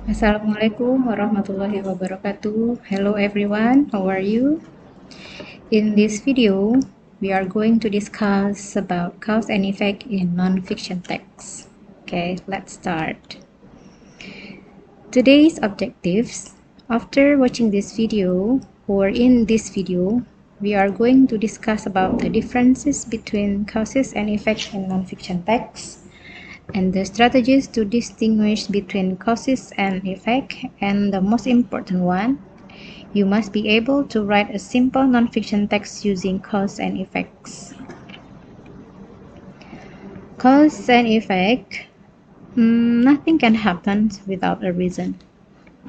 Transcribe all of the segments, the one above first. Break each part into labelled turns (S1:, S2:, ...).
S1: Assalamualaikum warahmatullahi wabarakatuh. Hello everyone, how are you? In this video, we are going to discuss about cause and effect in non-fiction texts. Okay, let's start. Today's objectives. After watching this video, or in this video, we are going to discuss about the differences between causes and effects in non-fiction texts, and the strategies to distinguish between causes and effect, and the most important one, you must be able to write a simple non-fiction text using cause and effects. Cause and effect, nothing can happen without a reason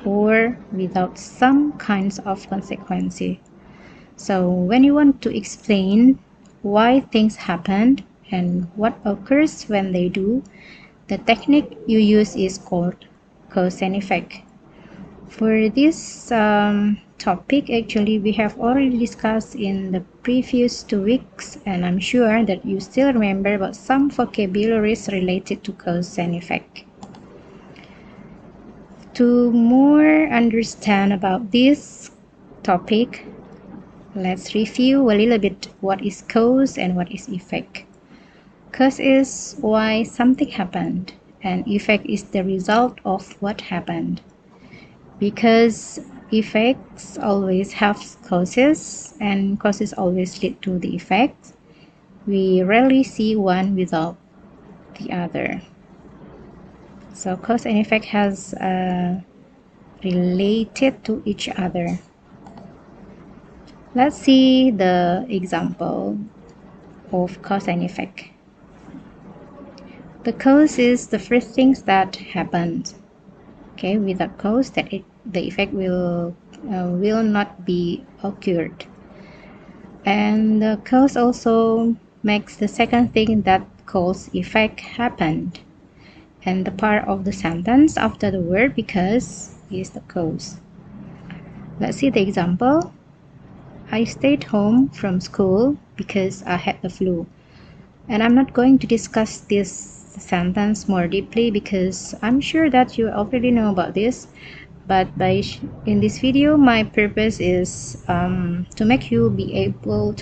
S1: or without some kinds of consequence. So when you want to explain why things happened and what occurs when they do, the technique you use is called cause and effect. For this topic, actually, we have already discussed in the previous 2 weeks, and I'm sure that you still remember about some vocabularies related to cause and effect. To more understand about this topic, let's review a little bit what is cause and what is effect. Cause is why something happened, and effect is the result of what happened. Because effects always have causes and causes always lead to the effects, we rarely see one without the other. So cause and effect has related to each other. Let's see the example of cause and effect. The cause is the first things that happened. Okay, without cause, the effect will not be occurred. And the cause also makes the second thing that cause effect happened. And the part of the sentence after the word because is the cause. Let's see the example. I stayed home from school because I had the flu. And I'm not going to discuss this sentence more deeply because I'm sure that you already know about this, but in this video my purpose is to make you able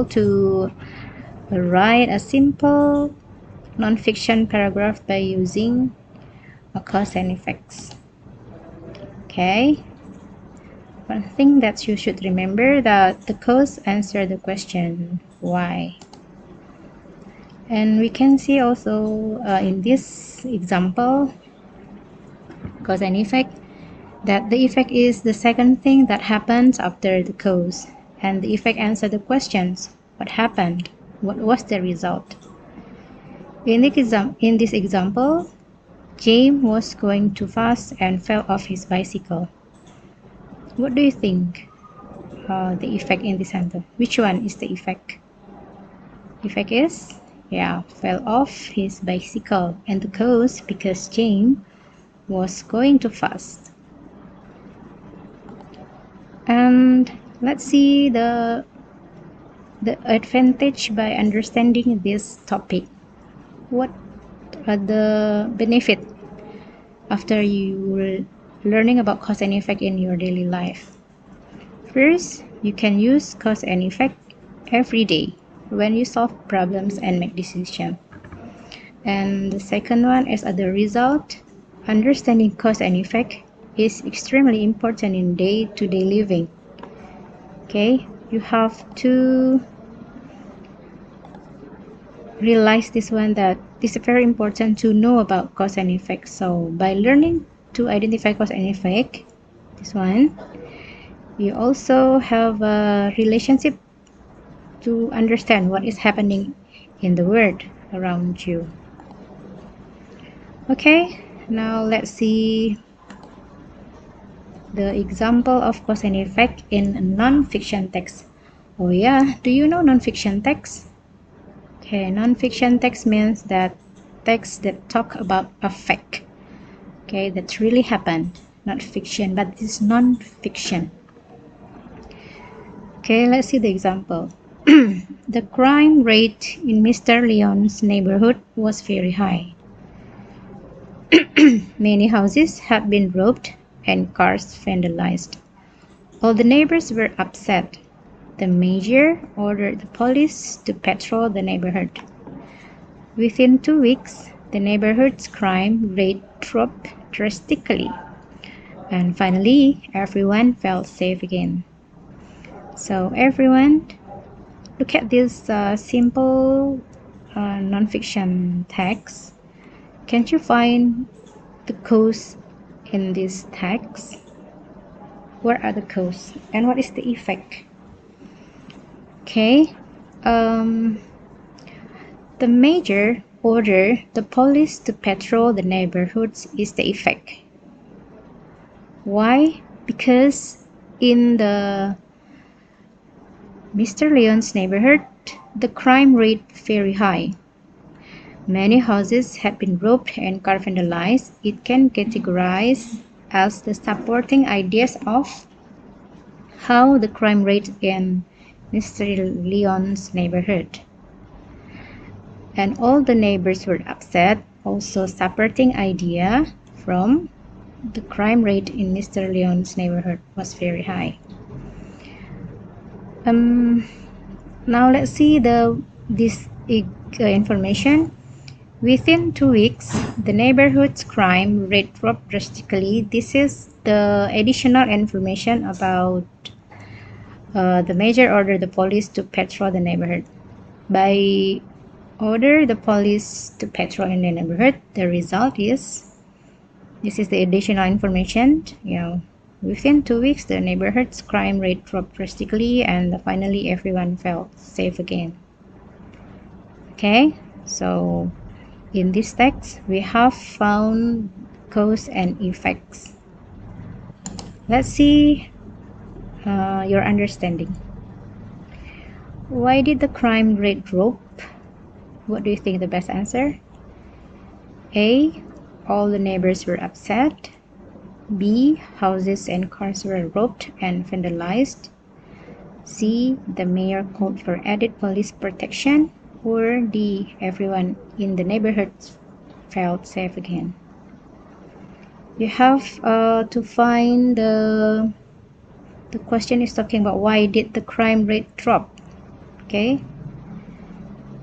S1: to write a simple non-fiction paragraph by using a cause and effects. Okay, one thing that you should remember, that the cause answer the question why. And we can see also in this example, cause and effect, that the effect is the second thing that happens after the cause, and the effect answer the questions: what happened, what was the result. In this example, James was going too fast and fell off his bicycle. What do you think the effect in this sentence? Which one is the effect? Effect is fell off his bicycle, and the cause because James was going too fast. And let's see the advantage by understanding this topic. What are the benefits after you learning about cause and effect in your daily life? First, you can use cause and effect every day when you solve problems and make decisions. And the second one is as a result, understanding cause and effect is extremely important in day-to-day living. Okay, you have to realize this one, that it's very important to know about cause and effect. So by learning to identify cause and effect, this one, you also have a relationship to understand what is happening in the world around you. Okay, now let's see the example of cause and effect in a non-fiction text. Oh yeah, do you know non-fiction text? Okay, non-fiction text means that text that talk about a fact, okay, that really happened, not fiction, but this is non-fiction. Okay, let's see the example. The crime rate in Mr. Leon's neighborhood was very high. Many houses had been robbed and cars vandalized. All the neighbors were upset. The mayor ordered the police to patrol the neighborhood. Within 2 weeks, the neighborhood's crime rate dropped drastically, and finally, everyone felt safe again. So, everyone, look at this simple non-fiction text. Can't you find the cause in this text? What are the cause and what is the effect? Okay. The mayor ordered the police to patrol the neighborhoods is the effect. Why? Because in the Mr. Leon's neighborhood, the crime rate very high. Many houses have been robbed and car vandalized. It can categorize as the supporting ideas of how the crime rate in Mr. Leon's neighborhood. And all the neighbors were upset, also supporting idea from the crime rate in Mr. Leon's neighborhood was very high. Now let's see this information. Within 2 weeks, the neighborhood's crime rate dropped drastically. This is the additional information about the mayor ordered the police to patrol the neighborhood. By order the police to patrol in the neighborhood, the result is, this is the additional information, within 2 weeks the neighborhood's crime rate dropped drastically and finally everyone felt safe again. Okay, so in this text we have found cause and effects. Let's see your understanding. Why did the crime rate drop? What do you think the best answer? A. All the neighbors were upset. B. Houses and cars were robbed and vandalized. C. The mayor called for added police protection. Or D. Everyone in the neighborhood felt safe again. You have to find the question is talking about why did the crime rate drop. Okay,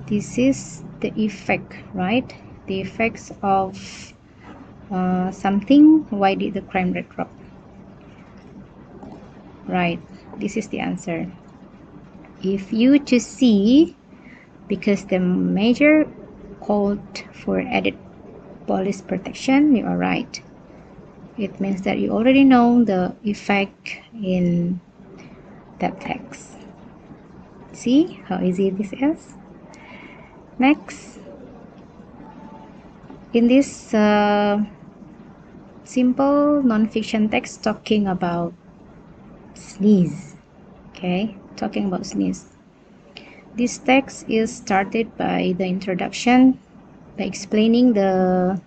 S1: this is the effect, right? The effects of something. Why did the crime rate drop? Right, this is the answer. If you choose C, because the mayor called for added police protection, you are right. It means that you already know the effect in that text. See how easy this is? Next, in this simple non-fiction text talking about sneeze, okay, talking about sneeze. This text is started by the introduction, by explaining the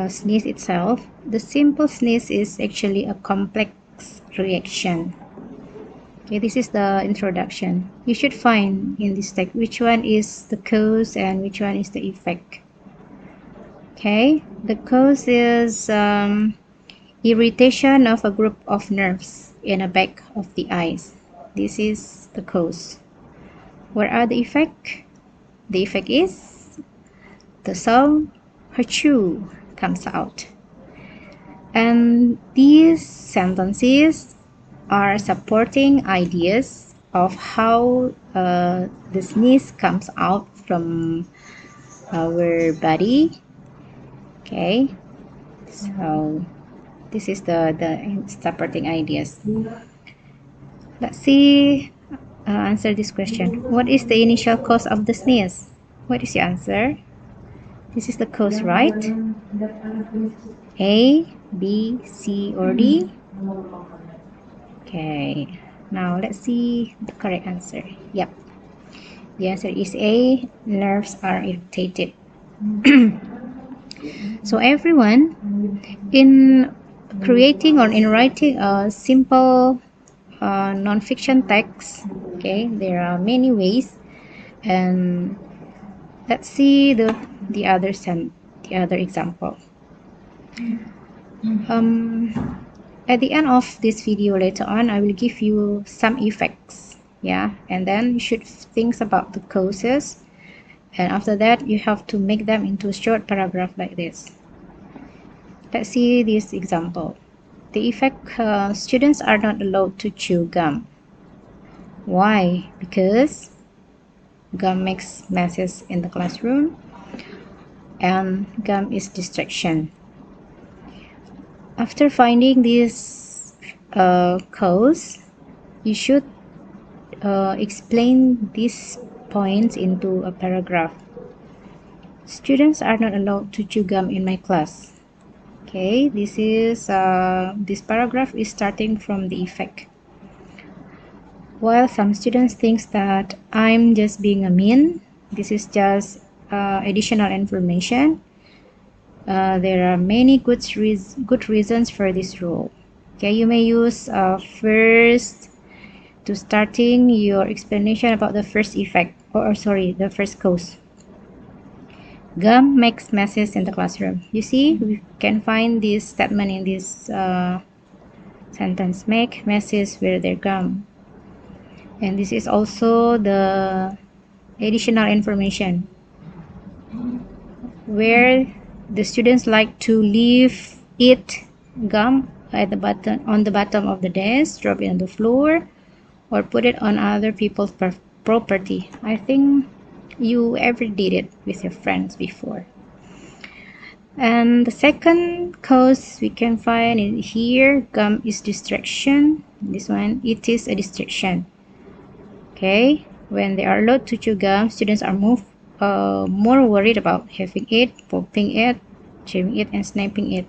S1: sneeze itself. The simple sneeze is actually a complex reaction. Okay, this is the introduction. You should find in this text which one is the cause and which one is the effect. Okay, the cause is irritation of a group of nerves in the back of the eyes. This is the cause. What are the effect? The effect is the sound "achoo" comes out. And these sentences are supporting ideas of how the sneeze comes out from our body. Okay, so this is the supporting ideas. Let's see, answer this question. What is the initial cause of the sneeze? What is your answer? This is the cause, right? A, B, C, or D? Okay, now let's see the correct answer. Yep, the answer is A, nerves are irritated. So everyone, in creating or in writing a simple non-fiction text, okay, there are many ways, and let's see the other the other example. At the end of this video later on, I will give you some effects, yeah, and then you should think about the causes, and after that you have to make them into a short paragraph like this. Let's see this example. The effect, students are not allowed to chew gum. Why? Because gum makes messes in the classroom and gum is distraction. After finding this cause, you should explain these points into a paragraph. Students are not allowed to chew gum in my class. Okay, this paragraph is starting from the effect. While some students think that I'm just being a mean, this is just additional information. There are many good reasons for this rule. Okay, you may use first to starting your explanation about the first effect, or sorry, the first cause. Gum makes messes in the classroom. You see, we can find this statement in this sentence: make messes with their gum. And this is also the additional information where the students like to eat gum at the bottom, on the bottom of the desk, drop it on the floor, or put it on other people's property. I think you ever did it with your friends before. And the second cause we can find in here, gum is distraction. This one, it is a distraction. Okay, when they are allowed to chew gum, students are more worried about having it, popping it, chewing it, and snapping it.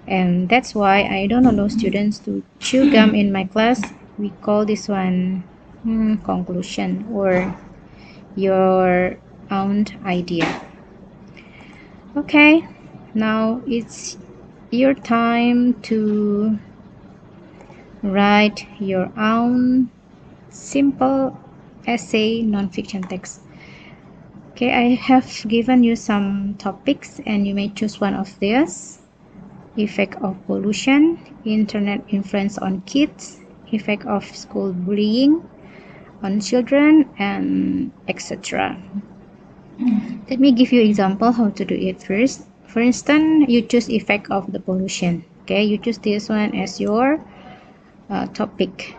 S1: And that's why I don't allow students to chew gum in my class. We call this one conclusion, or your own idea. Okay, now it's your time to write your own simple essay non-fiction text. Okay, I have given you some topics and you may choose one of these: effect of pollution, internet influence on kids, effect of school bullying on children, and etc. Let me give you example how to do it first. For instance, you choose effect of the pollution. Okay, you choose this one as your topic.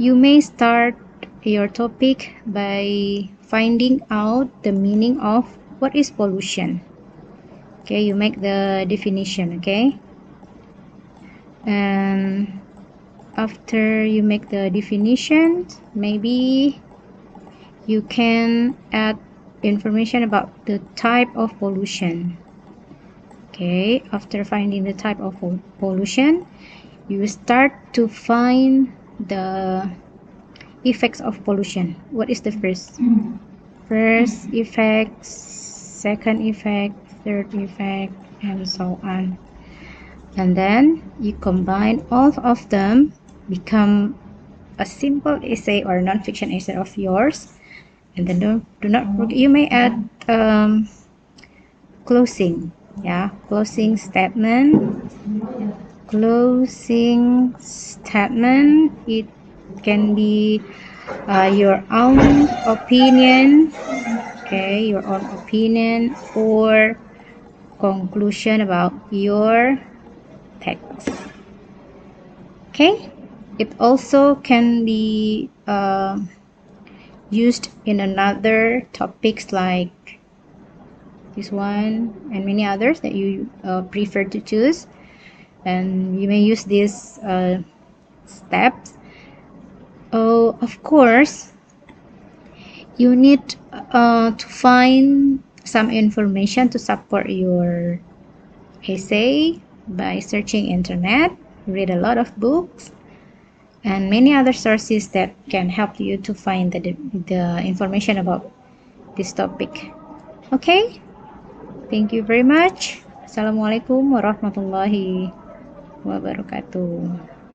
S1: You may start your topic by finding out the meaning of what is pollution. Okay, you make the definition. Okay, and after you make the definition, maybe you can add information about the type of pollution. Okay, after finding the type of pollution, you start to find the effects of pollution. What is the first effect, second effect, third effect, and so on. And then you combine all of them, become a simple essay or non-fiction essay of yours. And then do not forget, you may add closing. Yeah, closing statement. It can be your own opinion. Okay, your own opinion or conclusion about your text. Okay, it also can be used in another topics like this one and many others that you prefer to choose, and you may use these steps. Oh, of course, you need to find some information to support your essay by searching internet, read a lot of books, and many other sources that can help you to find the information about this topic. Okay, thank you very much. Assalamualaikum warahmatullahi wabarakatuh.